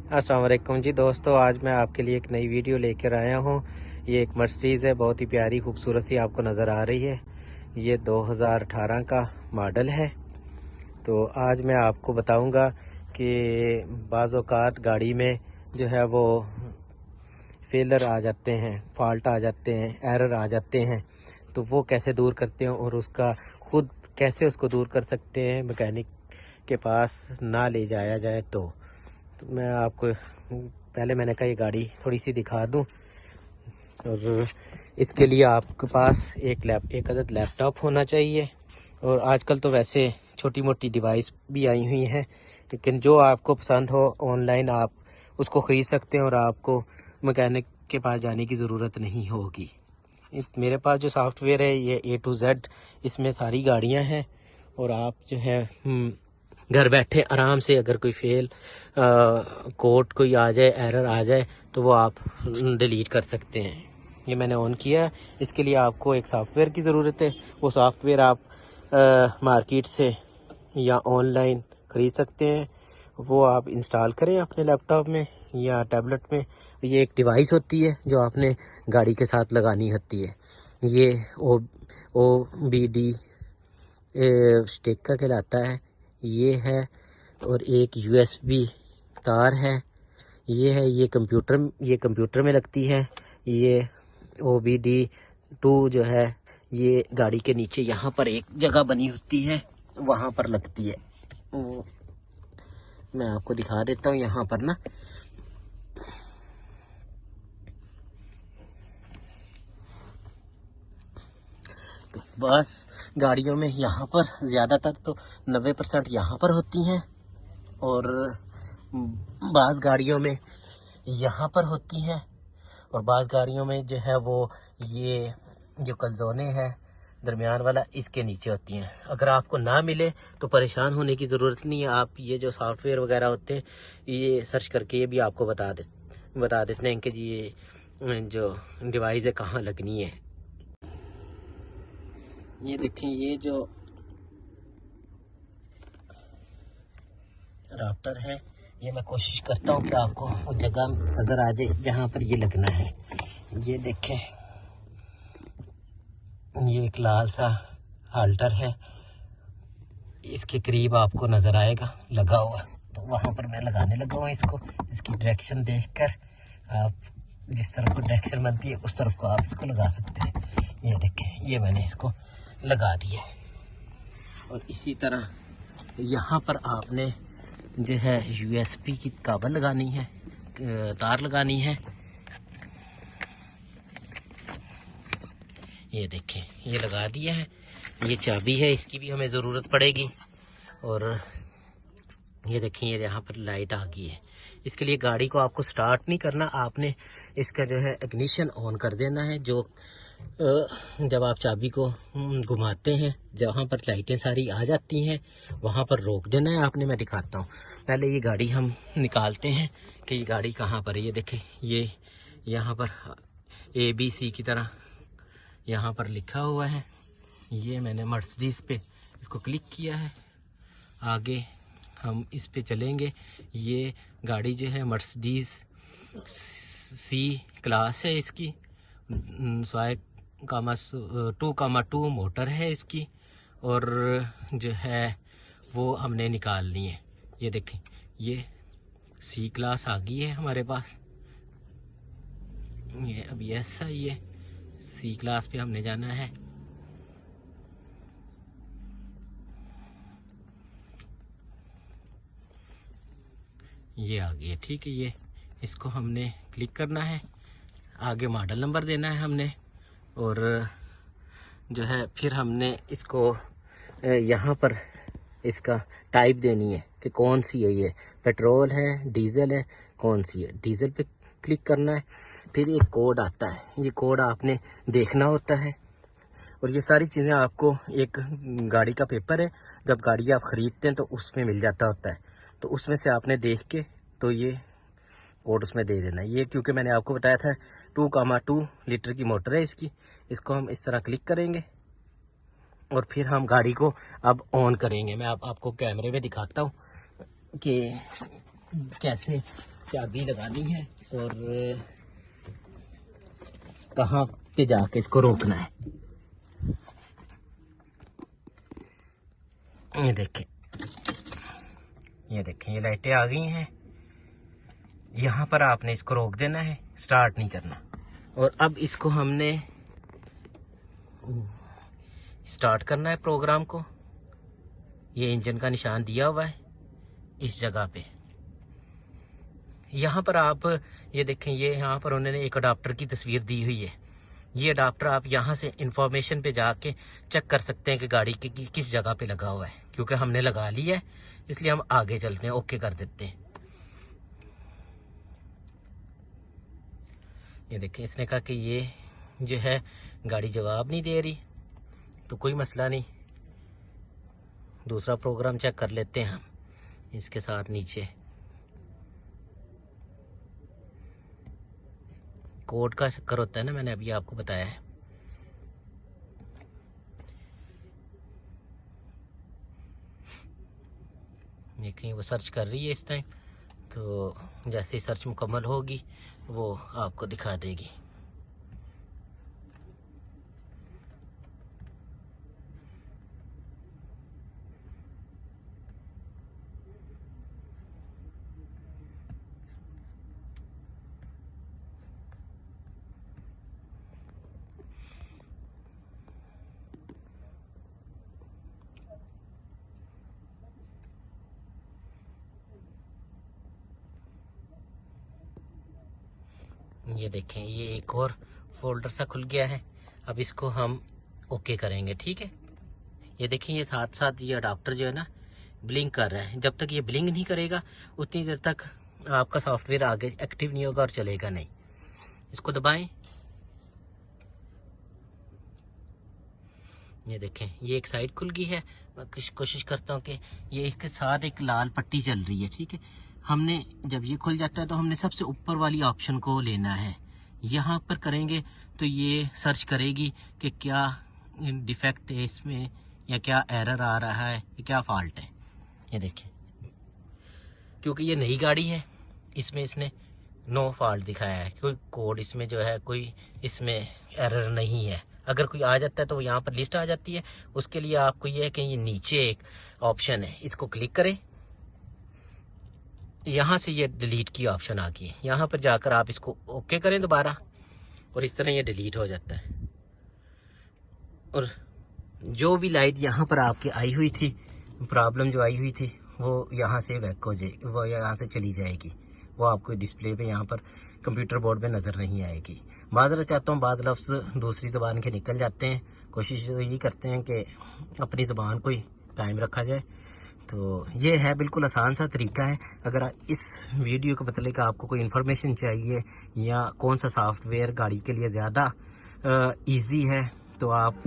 अस्सलाम वालेकुम जी दोस्तों, आज मैं आपके लिए एक नई वीडियो लेकर आया हूँ। ये एक मर्सिडीज़ है, बहुत ही प्यारी खूबसूरत सी आपको नज़र आ रही है। ये 2018 का मॉडल है। तो आज मैं आपको बताऊंगा कि बाज़ औक़ात गाड़ी में जो है वो फेलर आ जाते हैं, फॉल्ट आ जाते हैं, एरर आ जाते हैं, तो वो कैसे दूर करते हैं और उसका खुद कैसे उसको दूर कर सकते हैं मैकेनिक के पास ना ले जाया जाए। तो मैं आपको पहले मैंने कहा ये गाड़ी थोड़ी सी दिखा दूं, और इसके लिए आपके पास एक अदद लैपटॉप होना चाहिए। और आजकल तो वैसे छोटी मोटी डिवाइस भी आई हुई हैं, लेकिन जो आपको पसंद हो ऑनलाइन आप उसको ख़रीद सकते हैं और आपको मैकेनिक के पास जाने की ज़रूरत नहीं होगी। मेरे पास जो सॉफ्टवेयर है ये A to Z, इसमें सारी गाड़ियां हैं और आप जो है घर बैठे आराम से अगर कोई कोड कोई आ जाए, एरर आ जाए, तो वो आप डिलीट कर सकते हैं। ये मैंने ऑन किया। इसके लिए आपको एक सॉफ्टवेयर की ज़रूरत है। वो सॉफ्टवेयर आप मार्केट से या ऑनलाइन ख़रीद सकते हैं। वो आप इंस्टॉल करें अपने लैपटॉप में या टैबलेट में। ये एक डिवाइस होती है जो आपने गाड़ी के साथ लगानी होती है। ये OBD स्टिकर कहलाता है, ये है। और एक USB तार है, ये है। ये कंप्यूटर में लगती है। ये OBD2 जो है ये गाड़ी के नीचे यहाँ पर एक जगह बनी होती है, वहाँ पर लगती है। वो मैं आपको दिखा देता हूँ यहाँ पर ना। तो बस गाड़ियों में यहाँ पर ज़्यादातर तो 90% यहाँ पर होती हैं, और बाज़ गाड़ियों में यहाँ पर होती हैं, और बाज़ गाड़ियों में जो है वो ये जो कलजोने हैं दरमियान वाला, इसके नीचे होती हैं। अगर आपको ना मिले तो परेशान होने की ज़रूरत नहीं है। आप ये जो सॉफ्टवेयर वगैरह होते हैं ये सर्च करके ये भी आपको बता देते हैं कि ये जो डिवाइस है कहाँ लगनी है। ये देखें, ये जो राउटर है ये मैं कोशिश करता हूँ कि आपको वो जगह नज़र आ जाए जहाँ पर ये लगना है। ये देखें, ये एक लाल सा हाल्टर है, इसके करीब आपको नज़र आएगा लगा हुआ। तो वहाँ पर मैं लगाने लगा हुआ इसको। इसकी डायरेक्शन देखकर आप जिस तरफ को डायरेक्शन बनती है उस तरफ को आप इसको लगा सकते हैं। ये देखें, ये मैंने इसको लगा दिया। और इसी तरह यहाँ पर आपने जो है USB की काबल लगानी है, तार लगानी है। ये देखें, ये लगा दिया है। ये चाबी है, इसकी भी हमें ज़रूरत पड़ेगी। और ये देखें, ये यहाँ पर लाइट आ गई है। इसके लिए गाड़ी को आपको स्टार्ट नहीं करना, आपने इसका जो है इग्निशन ऑन कर देना है। जो जब आप चाबी को घुमाते हैं, जहाँ पर लाइटें सारी आ जाती हैं वहाँ पर रोक देना है आपने। मैं दिखाता हूँ। पहले ये गाड़ी हम निकालते हैं कि ये गाड़ी कहाँ पर है। ये देखें, ये यहाँ पर ABC की तरह यहाँ पर लिखा हुआ है। ये मैंने मर्सिडीज़ पे इसको क्लिक किया है। आगे हम इस पे चलेंगे। ये गाड़ी जो है मर्सिडीज़ C क्लास है, इसकी 2,2 मोटर है इसकी, और जो है वो हमने निकालनी है। ये देखें, ये C क्लास आ गई है हमारे पास। ये अभी ऐसा ही है, C क्लास पे हमने जाना है। ये आ गई है, ठीक है। ये इसको हमने क्लिक करना है, आगे मॉडल नंबर देना है हमने, और जो है फिर हमने इसको यहाँ पर इसका टाइप देनी है कि कौन सी है। ये पेट्रोल है, डीजल है, कौन सी है। डीजल पे क्लिक करना है। फिर एक कोड आता है, ये कोड आपने देखना होता है। और ये सारी चीज़ें आपको एक गाड़ी का पेपर है, जब गाड़ी आप ख़रीदते हैं तो उसमें मिल जाता होता है। तो उसमें से आपने देख के तो ये कोड उसमें दे देना। ये क्योंकि मैंने आपको बताया था 2,2 लीटर की मोटर है इसकी। इसको हम इस तरह क्लिक करेंगे और फिर हम गाड़ी को अब ऑन करेंगे। मैं आपको कैमरे में दिखाता हूँ कि कैसे चाबी लगानी है और कहाँ पे जाके इसको रोकना है। ये देखें, ये लाइटें आ गई हैं। यहाँ पर आपने इसको रोक देना है, स्टार्ट नहीं करना। और अब इसको हमने स्टार्ट करना है प्रोग्राम को। ये इंजन का निशान दिया हुआ है इस जगह पे। यहाँ पर आप ये देखें, ये यहाँ पर उन्होंने एक अडाप्टर की तस्वीर दी हुई है। ये अडाप्टर आप यहाँ से इंफॉर्मेशन पे जाके चेक कर सकते हैं कि गाड़ी के किस जगह पे लगा हुआ है। क्योंकि हमने लगा लिया है इसलिए हम आगे चलते हैं, ओके कर देते हैं। ये देखें, इसने कहा कि ये जो है गाड़ी जवाब नहीं दे रही, तो कोई मसला नहीं, दूसरा प्रोग्राम चेक कर लेते हैं हम इसके साथ। नीचे कोड का चक्कर होता है ना, मैंने अभी आपको बताया है। ये कहीं वो सर्च कर रही है इस टाइम, तो जैसे ही सर्च मुकम्मल होगी वो आपको दिखा देगी। ये देखें, ये एक और फोल्डर सा खुल गया है। अब इसको हम ओके करेंगे, ठीक है। ये देखें, ये साथ साथ ये अडाप्टर जो है ना ब्लिंक कर रहा है। जब तक ये ब्लिंक नहीं करेगा उतनी देर तक आपका सॉफ्टवेयर आगे एक्टिव नहीं होगा और चलेगा नहीं। इसको दबाएं। ये देखें, ये एक साइड खुल गई है। मैं कोशिश करता हूँ कि ये इसके साथ एक लाल पट्टी चल रही है, ठीक है। हमने जब ये खुल जाता है तो हमने सबसे ऊपर वाली ऑप्शन को लेना है। यहाँ पर करेंगे तो ये सर्च करेगी कि क्या डिफेक्ट है इसमें, या क्या एरर आ रहा है, या क्या फॉल्ट है। ये देखें, क्योंकि ये नई गाड़ी है इसमें इसने नो फॉल्ट दिखाया है। कोई कोड इसमें जो है, कोई इसमें एरर नहीं है। अगर कोई आ जाता है तो यहाँ पर लिस्ट आ जाती है। उसके लिए आपको ये है कि ये नीचे एक ऑप्शन है, इसको क्लिक करें। यहाँ से ये डिलीट की ऑप्शन आ गई है। यहाँ पर जाकर आप इसको ओके करें दोबारा, और इस तरह ये डिलीट हो जाता है। और जो भी लाइट यहाँ पर आपकी आई हुई थी, प्रॉब्लम जो आई हुई थी, वो यहाँ से बैक हो जाएगी, वो यहाँ से चली जाएगी। वो आपको डिस्प्ले पे यहाँ पर कंप्यूटर बोर्ड पे नज़र नहीं आएगी। माजरत चाहता हूँ, बाज़ लफ्ज़ दूसरी ज़बान के निकल जाते हैं। कोशिश तो यही करते हैं कि अपनी ज़बान को ही कायम रखा जाए। तो ये है, बिल्कुल आसान सा तरीका है। अगर इस वीडियो के मतलब आपको कोई इन्फॉर्मेशन चाहिए या कौन सा सॉफ्टवेयर गाड़ी के लिए ज़्यादा ईजी है, तो आप